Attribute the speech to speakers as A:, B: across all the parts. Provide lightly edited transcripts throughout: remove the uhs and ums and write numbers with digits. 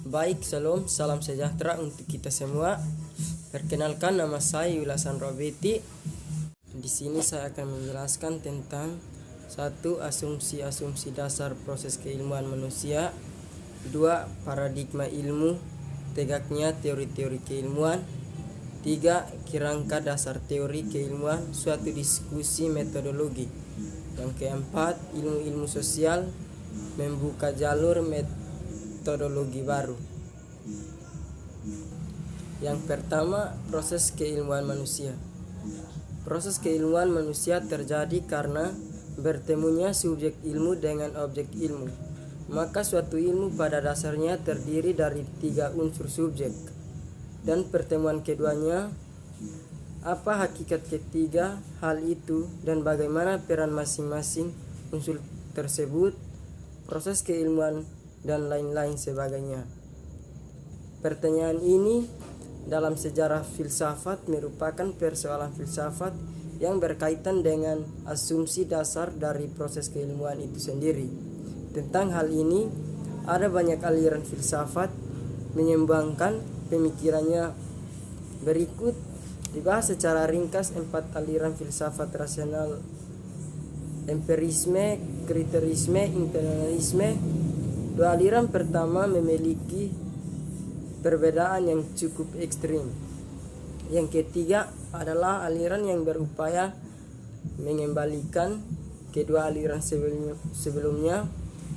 A: Baik, salam sejahtera untuk kita semua. Perkenalkan, nama saya Yulasan Robeti. Di sini saya akan menjelaskan tentang satu, asumsi-asumsi dasar proses keilmuan manusia. 2, paradigma ilmu, tegaknya teori-teori keilmuan. 3, kerangka dasar teori keilmuan, suatu diskusi metodologi. Yang keempat, ilmu-ilmu sosial, membuka jalur metodologi baru. Yang pertama, proses keilmuan manusia. Proses keilmuan manusia terjadi karena bertemunya subjek ilmu dengan objek ilmu. Maka suatu ilmu pada dasarnya terdiri dari 3 unsur subjek. Dan pertemuan keduanya, apa hakikat ketiga hal itu dan bagaimana peran masing-masing unsur tersebut, proses keilmuan dan lain-lain sebagainya. Pertanyaan ini dalam sejarah filsafat merupakan persoalan filsafat yang berkaitan dengan asumsi dasar dari proses keilmuan itu sendiri. Tentang hal ini, ada banyak aliran filsafat menyumbangkan pemikirannya. Berikut dibahas secara ringkas 4 aliran filsafat rasional: empirisme, kriterisme, internalisme. 2 aliran pertama memiliki perbedaan yang cukup ekstrim. Yang ketiga adalah aliran yang berupaya mengembalikan kedua aliran sebelumnya.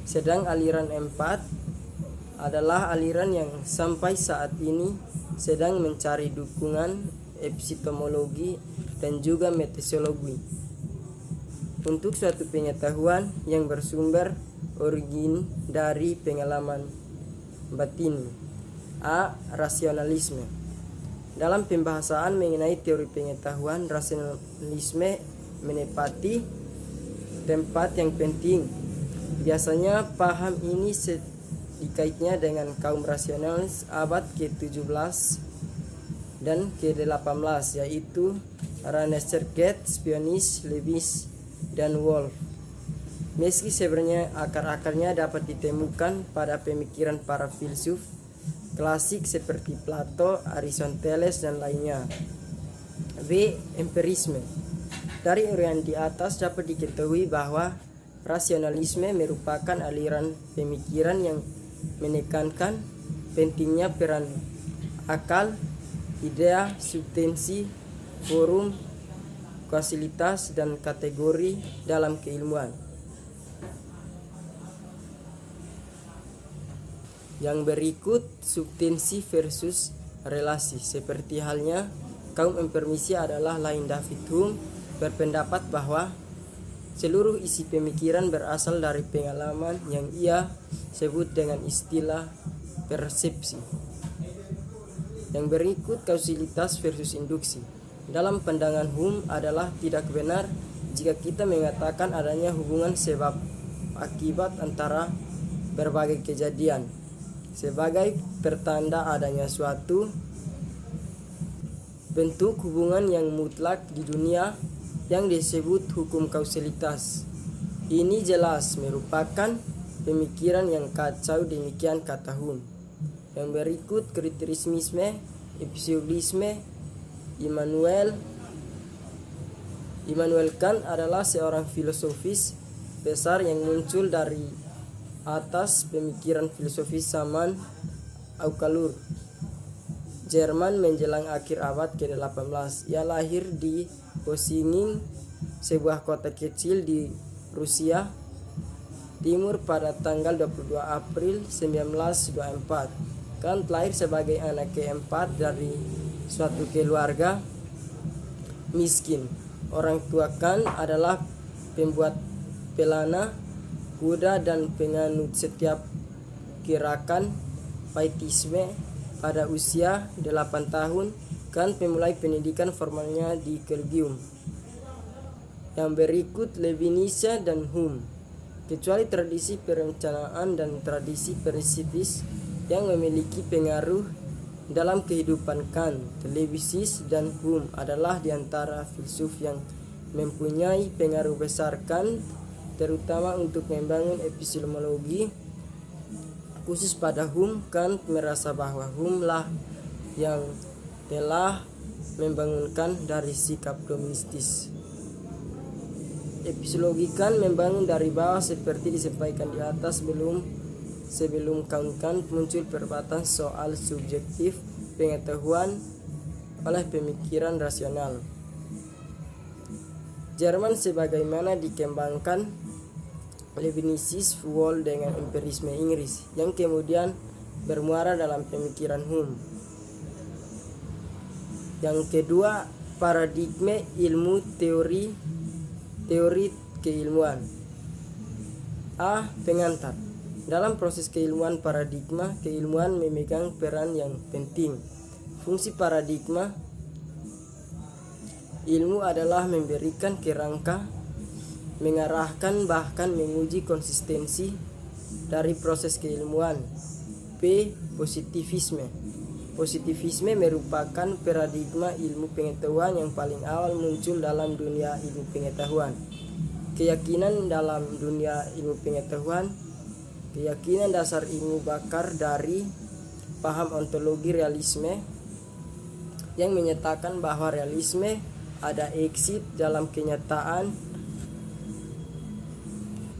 A: Sedang aliran 4 adalah aliran yang sampai saat ini sedang mencari dukungan epistemologi dan juga metodologi untuk suatu pengetahuan yang bersumber origin dari pengalaman batin. A. Rasionalisme. Dalam pembahasan mengenai teori pengetahuan, rasionalisme menempati tempat yang penting. Biasanya paham ini dikaitnya dengan kaum rasionalis abad ke-17 dan ke-18, yaitu Ranestert, Spionist, Lewis, dan Wolff. Meski sebenarnya akar-akarnya dapat ditemukan pada pemikiran para filsuf klasik seperti Plato, Aristoteles, dan lainnya. B. Empirisme. Dari uraian di atas dapat diketahui bahwa rasionalisme merupakan aliran pemikiran yang menekankan pentingnya peran akal, idea, substansi, forum, kausalitas, dan kategori dalam keilmuan. Yang berikut substansi versus relasi. Seperti halnya kaum empirisi adalah lain David Hume berpendapat bahwa seluruh isi pemikiran berasal dari pengalaman yang ia sebut dengan istilah persepsi. Yang berikut kausalitas versus induksi. Dalam pandangan Hume adalah tidak benar jika kita mengatakan adanya hubungan sebab akibat antara berbagai kejadian sebagai pertanda adanya suatu bentuk hubungan yang mutlak di dunia yang disebut hukum kausalitas. Ini jelas merupakan pemikiran yang kacau, demikian kata Hume. Yang berikut kriterisme, epistemologisme. Immanuel Kant adalah seorang filosofis besar yang muncul dari atas pemikiran filosofis zaman Aukalur, Jerman menjelang akhir abad ke-18. Ia lahir di Koszalin, sebuah kota kecil di Rusia Timur pada tanggal 22 April 1924. Kant lahir sebagai anak keempat dari suatu keluarga miskin. Orang tua Kant adalah pembuat pelana kuda dan penganut setiap gerakan pietisme. Pada usia 8 tahun, Kant memulai pendidikan formalnya di Collegium. Yang berikut Leibniz dan Hume. Kecuali tradisi perencanaan dan tradisi persepsis yang memiliki pengaruh dalam kehidupan Kant, Leibniz dan Hume adalah di antara filsuf yang mempunyai pengaruh besar Kant, terutama untuk membangun epistemologi Khusus pada Hume, Kant merasa bahwa Hume lah yang telah membangunkan dari sikap domestis. Episologikan membangun dari bawah seperti disampaikan di atas. Sebelum Kant muncul perdebatan soal subjektif pengetahuan oleh pemikiran rasional Jerman sebagaimana dikembangkan Leibniz, Wall dengan empirisme Inggris yang kemudian bermuara dalam pemikiran Hume. Yang kedua, paradigma ilmu teori keilmuan. Pengantar. Dalam proses keilmuan paradigma, keilmuan memegang peran yang penting. Fungsi paradigma ilmu adalah memberikan kerangka, mengarahkan bahkan menguji konsistensi dari proses keilmuan. Positivisme. Positivisme merupakan paradigma ilmu pengetahuan yang paling awal muncul dalam dunia ilmu pengetahuan. Keyakinan dalam dunia ilmu pengetahuan, keyakinan dasar ilmu bakar dari paham ontologi realisme yang menyatakan bahwa realisme ada exit dalam kenyataan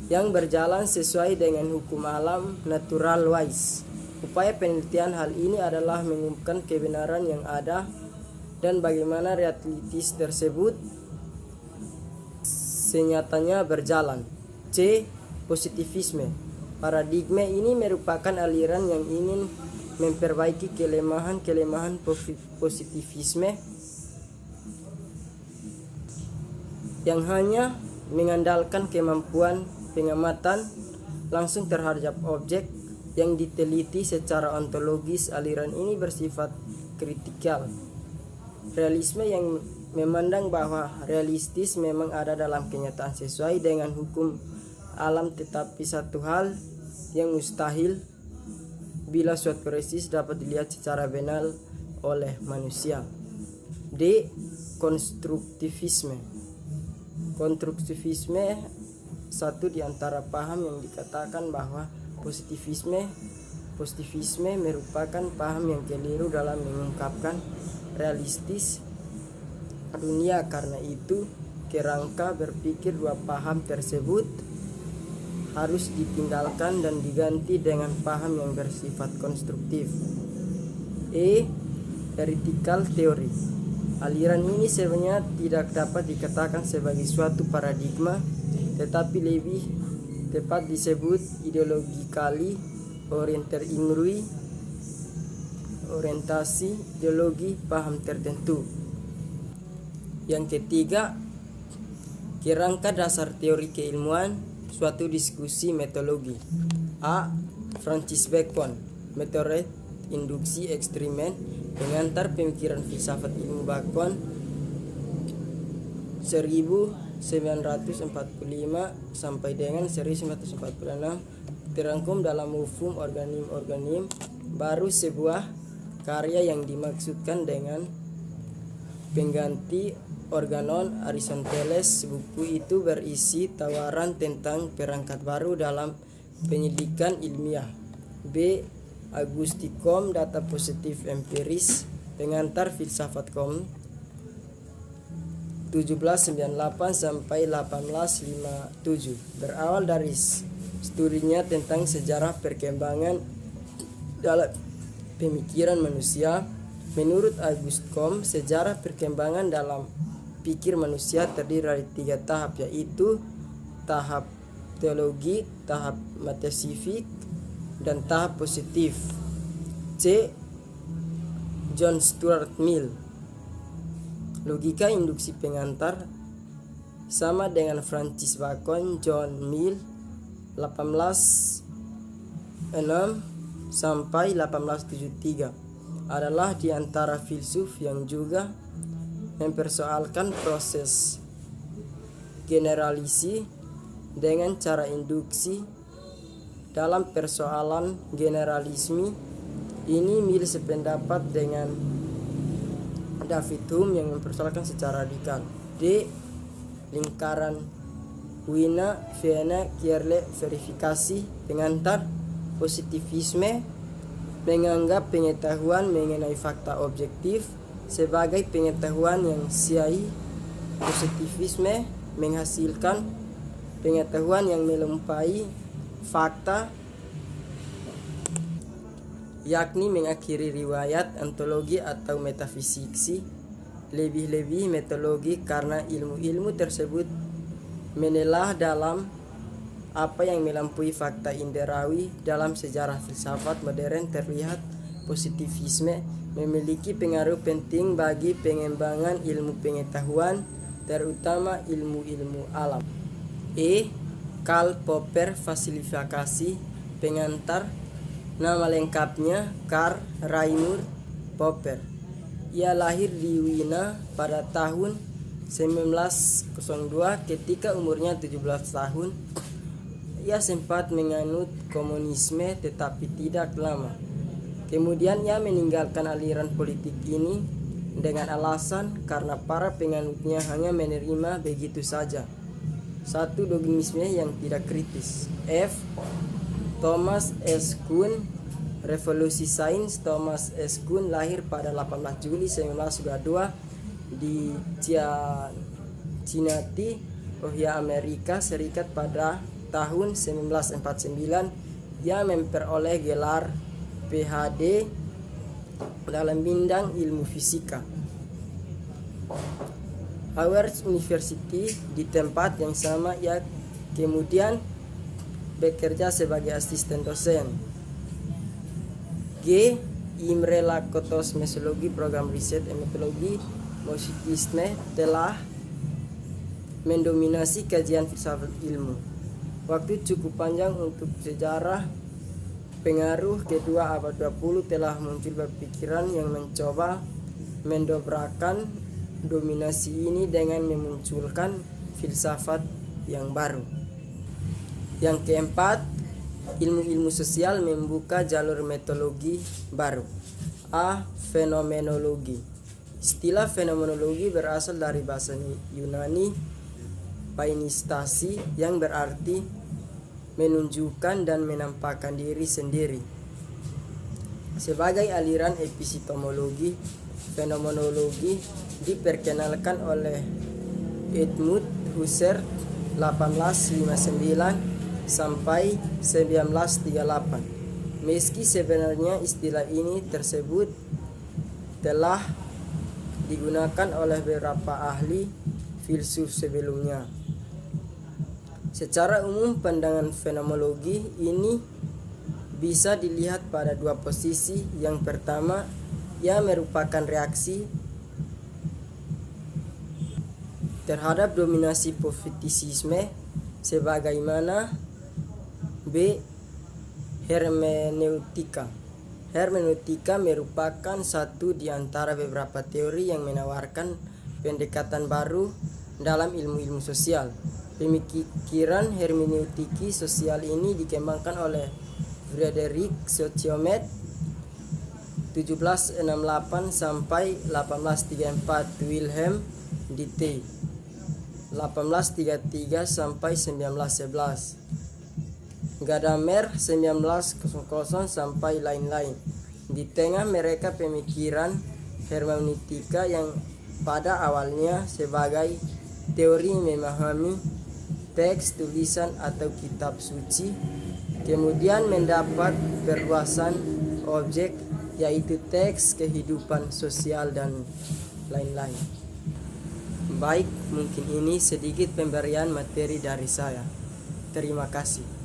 A: yang berjalan sesuai dengan hukum alam natural wise. Upaya penelitian hal ini adalah mengungkapkan kebenaran yang ada dan bagaimana realitas tersebut senyatanya berjalan. Positivisme. Paradigma ini merupakan aliran yang ingin memperbaiki kelemahan-kelemahan positivisme yang hanya mengandalkan kemampuan pengamatan langsung terhadap objek yang diteliti secara ontologis. Aliran ini bersifat kritikal. Realisme yang memandang bahwa realistis memang ada dalam kenyataan sesuai dengan hukum alam, tetapi satu hal yang mustahil bila suatu realitas dapat dilihat secara benar oleh manusia. Konstruktivisme satu di antara paham yang dikatakan bahwa positivisme merupakan paham yang keliru dalam mengungkapkan realistis dunia. Karena itu, kerangka berpikir dua paham tersebut harus ditinggalkan dan diganti dengan paham yang bersifat konstruktif. Heretical theory. Aliran ini sebenarnya tidak dapat dikatakan sebagai suatu paradigma, tetapi lebih tepat disebut ideologically orientasi ideologi paham tertentu. Yang ketiga, kerangka dasar teori keilmuan, suatu diskusi metodologi. Francis Bacon, metode induksi eksperimen. Pengantar pemikiran filsafat ilmu Bacon 1945 sampai dengan 1946 terangkum dalam Mufhum Organim Baru, sebuah karya yang dimaksudkan dengan pengganti Organon Aristoteles. Buku itu berisi tawaran tentang perangkat baru dalam penyidikan ilmiah. Agusticum, data positif empiris. Pengantar filsafat kom 1798 sampai 1857. Berawal dari studinya tentang sejarah perkembangan dalam pemikiran manusia. Menurut Agusticum, sejarah perkembangan dalam pikir manusia terdiri dari 3 tahap, yaitu tahap teologi, tahap metafisik, dan tahap positif. John Stuart Mill. Logika induksi pengantar sama dengan Francis Bacon. John Mill 1806 sampai 1873 adalah di antara filsuf yang juga mempersoalkan proses generalisasi dengan cara induksi. Dalam persoalan generalisme ini, Mill sependapat dengan David Hume yang mempersoalkan secara radikal. Lingkaran Wiener, Vienna, Kierle, verifikasi. Pengantar Positivisme menganggap pengetahuan mengenai fakta objektif sebagai pengetahuan yang syai. Positivisme menghasilkan pengetahuan yang melampaui fakta, yakni mengakhiri riwayat ontologi atau metafisiksi, lebih-lebih metodologi, karena ilmu-ilmu tersebut menelaah dalam apa yang melampaui fakta inderawi. Dalam sejarah filsafat modern terlihat positivisme memiliki pengaruh penting bagi pengembangan ilmu pengetahuan, terutama ilmu-ilmu alam. Karl Popper, fasilifikasi pengantar. Nama lengkapnya Karl Raimund Popper. Ia lahir di Wina pada tahun 1902. Ketika umurnya 17 tahun, ia sempat menganut komunisme tetapi tidak lama. Kemudian ia meninggalkan aliran politik ini dengan alasan karena para penganutnya hanya menerima begitu saja satu dogmisme yang tidak kritis. Thomas S. Kuhn, Revolusi Sains. Thomas S. Kuhn lahir pada 18 Juli 1922 di Cincinnati, Ohio, Amerika Serikat. Pada tahun 1949 ia memperoleh gelar PhD dalam bidang ilmu fisika. Howard University. Di tempat yang sama ia kemudian bekerja sebagai asisten dosen. Imre Lakatos, Mesologi, Program Riset Metodologi Positivisme telah mendominasi kajian filsafat ilmu. Waktu cukup panjang untuk sejarah. Pengaruh kedua abad 20 telah muncul berpikiran yang mencoba mendobrakkan dominasi ini dengan memunculkan filsafat yang baru. Yang keempat, ilmu-ilmu sosial membuka jalur metodologi baru. Fenomenologi. Istilah fenomenologi berasal dari bahasa Yunani painistasi yang berarti menunjukkan dan menampakkan diri sendiri. Sebagai aliran epistemologi, fenomenologi diperkenalkan oleh Edmund Husserl 1859 sampai 1938. Meski sebenarnya istilah ini tersebut telah digunakan oleh beberapa ahli filsuf sebelumnya. Secara umum, pandangan fenomenologi ini bisa dilihat pada dua posisi. Yang pertama, ia merupakan reaksi terhadap dominasi positivisme, sebagaimana hermeneutika. Hermeneutika merupakan satu di antara beberapa teori yang menawarkan pendekatan baru dalam ilmu-ilmu sosial. Pemikiran hermeneutiki sosial ini dikembangkan oleh Frederick Sociomet 1768 sampai 1834, Wilhelm Ditte 1833 sampai 1911, Gadamer 1900 sampai lain-lain. Di tengah mereka pemikiran hermeneutika yang pada awalnya sebagai teori memahami teks tulisan atau kitab suci, kemudian mendapat perluasan objek, yaitu teks kehidupan sosial dan lain-lain. Baik, mungkin ini sedikit pemberian materi dari saya. Terima kasih.